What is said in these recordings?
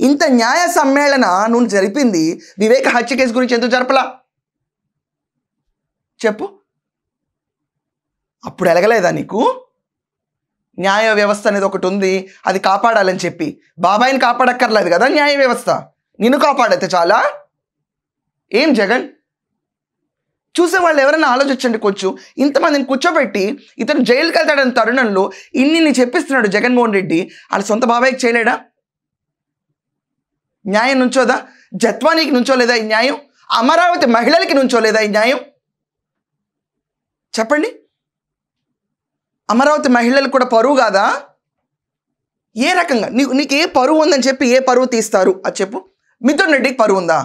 ఇంత న్యాయ సమ్మేళన నువ్వు జరిపింది వివేక హత్య కేసు గురించి ఎందుకు జరపలా చెప్పు? అప్పుడు ఎలగలేదా నీకు? న్యాయ వ్యవస్థ అనేది ఒకటి ఉంది, అది కాపాడాలని చెప్పి. బాబాయిని కాపాడక్కర్లేదు కదా న్యాయ వ్యవస్థ, నిన్ను కాపాడైతే చాలా. ఏం జగన్, చూసేవాళ్ళు ఎవరైనా ఆలోచించండి కొంచెం. ఇంతమందిని కూర్చోబెట్టి ఇతను జైలుకి వెళ్తాడని తరుణంలో ఇన్ని చెప్పిస్తున్నాడు జగన్మోహన్ రెడ్డి. వాళ్ళ సొంత బాబాయికి చేయలేడా? న్యాయం నుంచోదా? జత్వానీకి నుంచోలేదా ఈ న్యాయం? అమరావతి మహిళలకి నుంచోలేదా ఈ న్యాయం? చెప్పండి. అమరావతి మహిళలకు కూడా పరువు కాదా? ఏ రకంగా నీకు ఏ పరువు ఉందని చెప్పి ఏ పరువు తీస్తారు అది చెప్పు. మిథున్ రెడ్డికి పరువు ఉందా?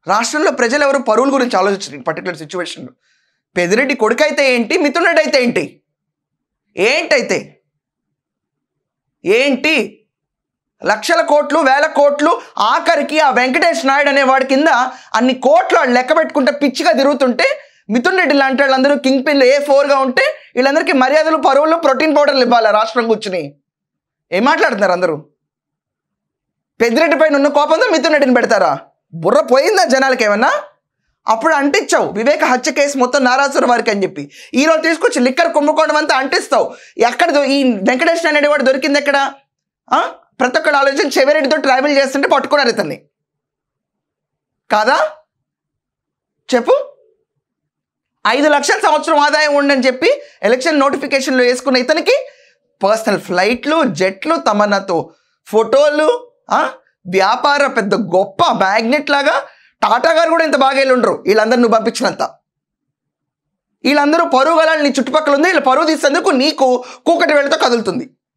రాష్ట్రంలో ప్రజలు ఎవరు పరువుల గురించి ఆలోచించారు పర్టికులర్ సిచ్యువేషన్లో. పెద్దిరెడ్డి కొడుకు అయితే ఏంటి, మిథున్ రెడ్డి అయితే ఏంటి? ఏంటైతే ఏంటి? లక్షల కోట్లు, వేల కోట్లు, ఆఖరికి ఆ వెంకటేష్ నాయుడు అనేవాడి కింద అన్ని కోట్లు లెక్క పెట్టుకుంటే పిచ్చిగా తిరుగుతుంటే, మిథున్ రెడ్డి లాంటి వాళ్ళందరూ కింగ్ పిన్లు A4గా ఉంటే వీళ్ళందరికీ మర్యాదలు, పరువులు, ప్రోటీన్ పౌడర్లు ఇవ్వాలి రాష్ట్రం కూర్చుని. ఏం మాట్లాడుతున్నారు అందరూ? పెద్దిరెడ్డి పైన ఉన్న కోపంతో మిథున్ రెడ్డిని పెడతారా? బుర్ర పోయిందా జనాలకి ఏమన్నా? అప్పుడు అంటించావు వివేక హత్య కేసు మొత్తం నారాసుర వారికి అని చెప్పి. ఈరోజు తీసుకొచ్చి లిక్కర్ కుంభకోణం అంతా అంటిస్తావు. ఎక్కడ ఈ వెంకటేష్ నాయుడు వాడు దొరికింది ఎక్కడ? ప్రతి ఒక్కరు ఆలోచన చెవిరెడ్డితో ట్రావెల్ చేస్తుంటే పట్టుకున్నారు ఇతన్ని కాదా? చెప్పు. 5 లక్షల సంవత్సరం ఆదాయం ఉండని చెప్పి ఎలక్షన్ నోటిఫికేషన్లో వేసుకున్న ఇతనికి పర్సనల్ ఫ్లైట్లు, జెట్లు, తమన్నాతో ఫోటోలు, వ్యాపార పెద్ద గొప్ప మ్యాగ్నెట్ లాగా. టాటా గారు కూడా ఇంత బాగా వెళ్ళి ఉండరు వీళ్ళందరూ నువ్వు పంపించినంత. వీళ్ళందరూ పరువు గల నీ చుట్టుపక్కల ఉంది, వీళ్ళు పరువు తీసేందుకు నీకు కూకటి వేళతో కదులుతుంది.